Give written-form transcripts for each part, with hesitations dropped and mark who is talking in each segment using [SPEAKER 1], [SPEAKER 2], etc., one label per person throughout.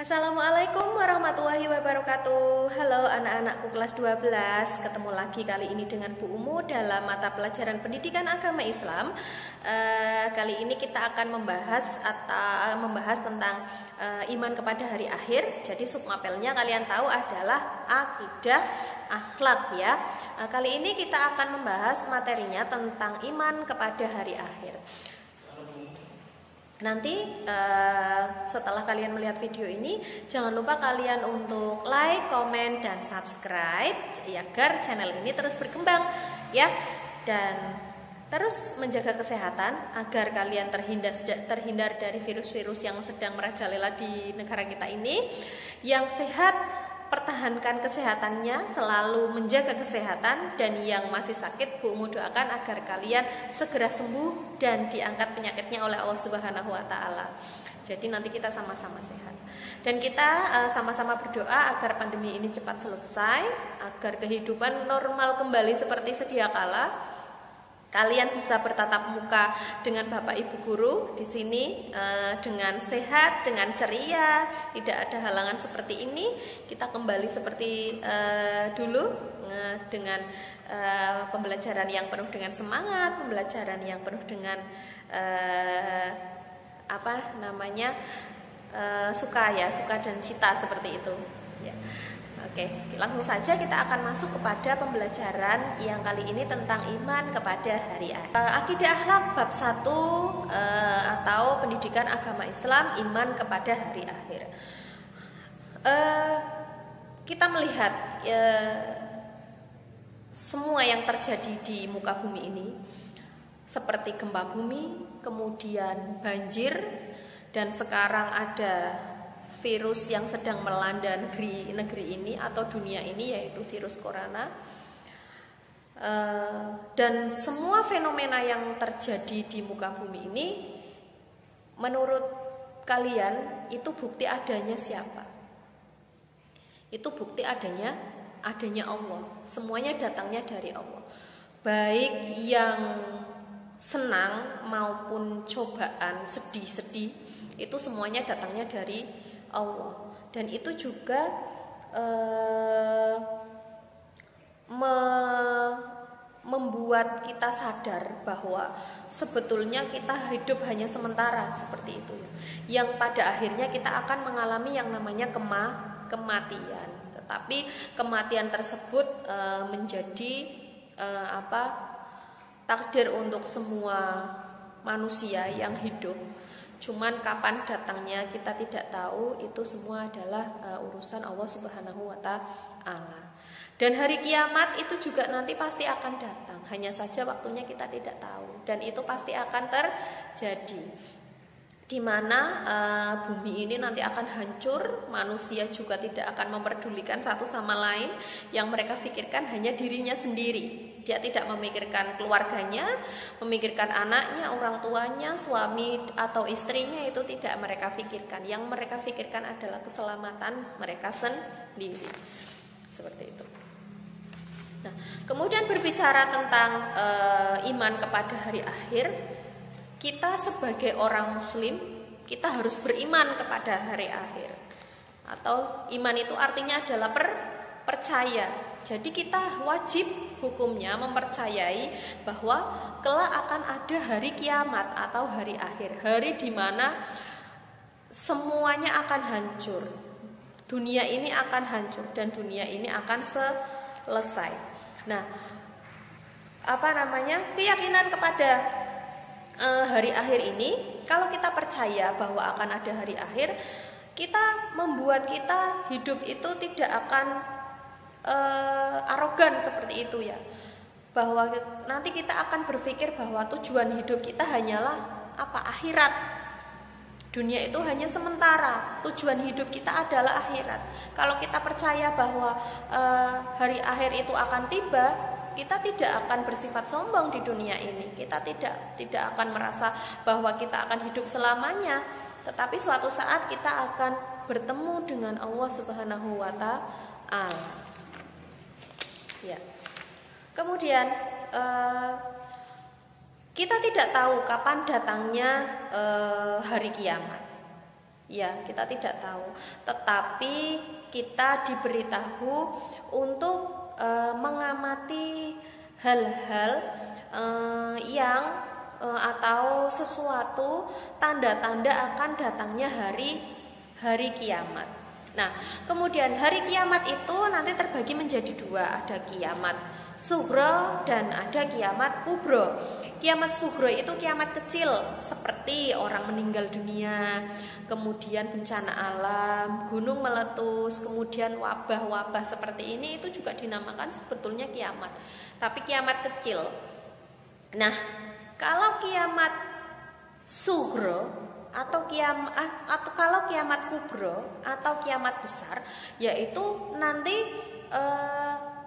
[SPEAKER 1] Assalamualaikum warahmatullahi wabarakatuh. Halo anak-anakku kelas 12. Ketemu lagi kali ini dengan Bu Umu dalam mata pelajaran pendidikan agama Islam. Kali ini kita akan membahas tentang iman kepada hari akhir. Jadi submapelnya kalian tahu adalah akidah akhlak ya. Kali ini kita akan membahas materinya tentang iman kepada hari akhir. Nanti setelah kalian melihat video ini, jangan lupa kalian untuk like, komen, dan subscribe ya, agar channel ini terus berkembang ya, dan terus menjaga kesehatan agar kalian terhindar dari virus-virus yang sedang merajalela di negara kita ini. Yang sehat pertahankan kesehatannya, selalu menjaga kesehatan, dan yang masih sakit Bu Umu doakan agar kalian segera sembuh dan diangkat penyakitnya oleh Allah Subhanahu wa taala. Jadi nanti kita sama-sama sehat. Dan kita sama-sama berdoa agar pandemi ini cepat selesai, agar kehidupan normal kembali seperti sedia kala. Kalian bisa bertatap muka dengan Bapak Ibu guru di sini dengan sehat, dengan ceria, tidak ada halangan seperti ini. Kita kembali seperti dulu dengan pembelajaran yang penuh dengan semangat, pembelajaran yang penuh dengan suka dan cita seperti itu. Ya. Oke, langsung saja kita akan masuk kepada pembelajaran yang kali ini tentang iman kepada hari akhir. Akidah akhlak bab 1 atau pendidikan agama Islam, iman kepada hari akhir. Kita melihat semua yang terjadi di muka bumi ini, seperti gempa bumi, kemudian banjir, dan sekarang ada virus yang sedang melanda negeri ini atau dunia ini, yaitu virus corona. Dan semua fenomena yang terjadi di muka bumi ini, menurut kalian itu bukti adanya siapa? Itu bukti adanya Allah. Semuanya datangnya dari Allah. Baik yang senang maupun cobaan, sedih-sedih, itu semuanya datangnya dari Allah. Dan itu juga membuat kita sadar bahwa sebetulnya kita hidup hanya sementara, seperti itu. Yang pada akhirnya kita akan mengalami yang namanya kematian. Tetapi kematian tersebut menjadi takdir untuk semua manusia yang hidup. Cuman kapan datangnya kita tidak tahu, itu semua adalah urusan Allah Subhanahu wa taala. Dan hari kiamat itu juga nanti pasti akan datang, hanya saja waktunya kita tidak tahu, dan itu pasti akan terjadi. Di mana bumi ini nanti akan hancur, manusia juga tidak akan memperdulikan satu sama lain, yang mereka pikirkan hanya dirinya sendiri. Dia tidak memikirkan keluarganya, memikirkan anaknya, orang tuanya, suami atau istrinya, itu tidak mereka pikirkan. Yang mereka pikirkan adalah keselamatan mereka sendiri. Seperti itu. Nah, kemudian berbicara tentang iman kepada hari akhir, kita sebagai orang muslim, kita harus beriman kepada hari akhir. Atau iman itu artinya adalah percaya. Jadi kita wajib hukumnya mempercayai bahwa kelak akan ada hari kiamat atau hari akhir, hari di mana semuanya akan hancur. Dunia ini akan hancur dan dunia ini akan selesai. Nah, keyakinan kepada hari akhir ini, kalau kita percaya bahwa akan ada hari akhir, kita membuat kita hidup itu tidak akan arogan seperti itu ya, bahwa nanti kita akan berpikir bahwa tujuan hidup kita hanyalah akhirat. Dunia itu hanya sementara, tujuan hidup kita adalah akhirat. Kalau kita percaya bahwa hari akhir itu akan tiba, kita tidak akan bersifat sombong di dunia ini. Kita tidak akan merasa bahwa kita akan hidup selamanya, tetapi suatu saat kita akan bertemu dengan Allah Subhanahu wa taala. Ya. Kemudian kita tidak tahu kapan datangnya hari kiamat. Ya, kita tidak tahu. Tetapi kita diberitahu untuk mengamati hal-hal yang atau sesuatu tanda-tanda akan datangnya hari kiamat. Nah, kemudian hari kiamat itu nanti terbagi menjadi dua, ada kiamat sugro dan ada kiamat kubro. Kiamat sugro itu kiamat kecil, seperti orang meninggal dunia, kemudian bencana alam, gunung meletus, kemudian wabah-wabah seperti ini, itu juga dinamakan sebetulnya kiamat, tapi kiamat kecil. Nah, kalau kiamat sugro atau kalau kiamat kubro atau kiamat besar, yaitu nanti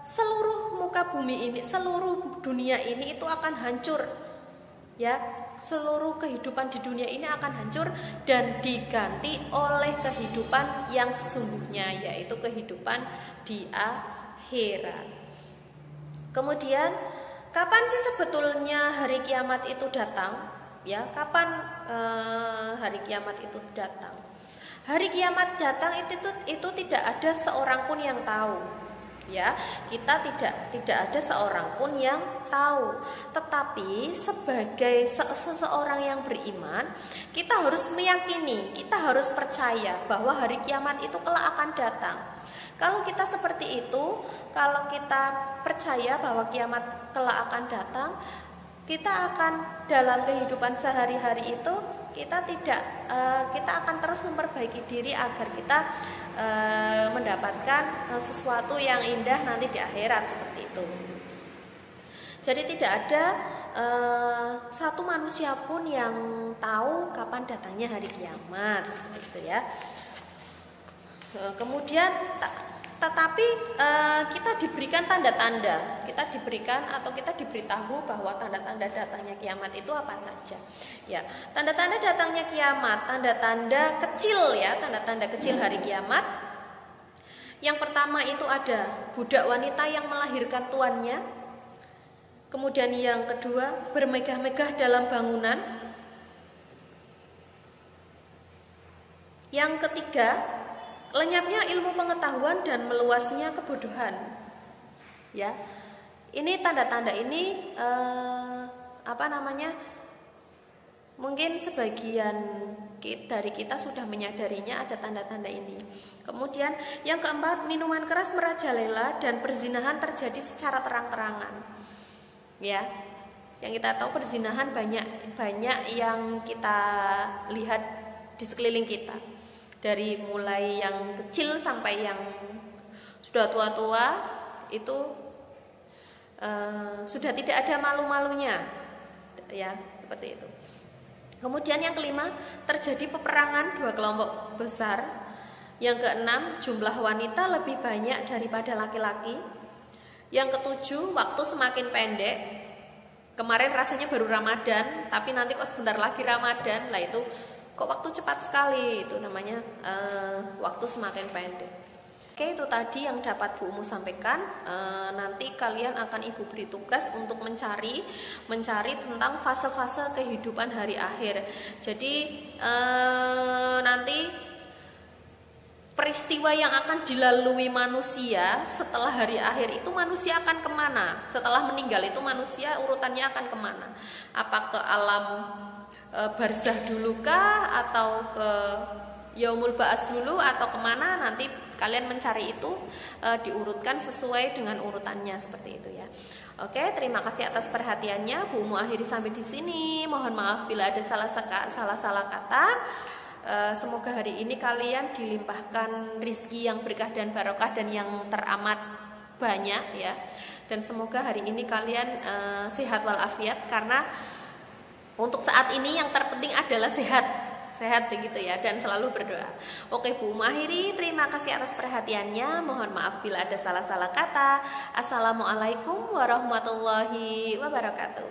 [SPEAKER 1] seluruh muka bumi ini, seluruh dunia ini itu akan hancur. Ya, seluruh kehidupan di dunia ini akan hancur dan diganti oleh kehidupan yang sesungguhnya, yaitu kehidupan di akhirat. Kemudian, kapan sih sebetulnya hari kiamat itu datang? Ya, kapan hari kiamat itu datang? Hari kiamat datang itu tidak ada seorang pun yang tahu. Ya, kita tidak ada seorang pun yang tahu. Tetapi sebagai seseorang yang beriman, kita harus meyakini, kita harus percaya bahwa hari kiamat itu kelak akan datang. Kalau kita seperti itu, kalau kita percaya bahwa kiamat kelak akan datang, kita akan dalam kehidupan sehari-hari itu kita akan terus memperbaiki diri agar kita mendapatkan sesuatu yang indah nanti di akhirat, seperti itu. Jadi tidak ada satu manusia pun yang tahu kapan datangnya hari kiamat, gitu ya. Kemudian tetapi kita diberikan tanda-tanda, kita diberitahu bahwa tanda-tanda datangnya kiamat itu apa saja. Ya, tanda-tanda datangnya kiamat, tanda-tanda kecil ya, tanda-tanda kecil hari kiamat. Yang pertama itu ada budak wanita yang melahirkan tuannya. Kemudian yang kedua, bermegah-megah dalam bangunan. Yang ketiga, lenyapnya ilmu pengetahuan dan meluasnya kebodohan. Ya, ini tanda-tanda ini mungkin sebagian dari kita sudah menyadarinya ada tanda-tanda ini. Kemudian yang keempat, minuman keras merajalela dan perzinahan terjadi secara terang-terangan. Ya, yang kita tahu perzinahan banyak yang kita lihat di sekeliling kita. Dari mulai yang kecil sampai yang sudah tua-tua itu sudah tidak ada malu-malunya, ya, seperti itu. Kemudian yang kelima, terjadi peperangan dua kelompok besar. Yang keenam, jumlah wanita lebih banyak daripada laki-laki. Yang ketujuh, waktu semakin pendek. Kemarin rasanya baru Ramadan, tapi nanti kok sebentar lagi Ramadan, lah itu kok waktu cepat sekali, itu namanya waktu semakin pendek. Oke, itu tadi yang dapat Bu Umu sampaikan. Nanti kalian akan Ibu beri tugas untuk mencari tentang fase-fase kehidupan hari akhir. Jadi nanti peristiwa yang akan dilalui manusia setelah hari akhir itu, manusia akan kemana? Setelah meninggal itu manusia urutannya akan kemana? Apa ke alam barzah dulu kah, atau ke yaumul ba'ats dulu, atau kemana? Nanti kalian mencari itu diurutkan sesuai dengan urutannya, seperti itu ya. Oke, terima kasih atas perhatiannya. Bu Umu akhiri sampai di sini. Mohon maaf bila ada salah kata. Semoga hari ini kalian dilimpahkan rizki yang berkah dan barokah dan yang teramat banyak ya. Dan semoga hari ini kalian sehat walafiat, karena untuk saat ini yang terpenting adalah sehat begitu ya, dan selalu berdoa. Oke, Bu Umu akhiri, terima kasih atas perhatiannya. Mohon maaf bila ada salah kata. Assalamualaikum warahmatullahi wabarakatuh.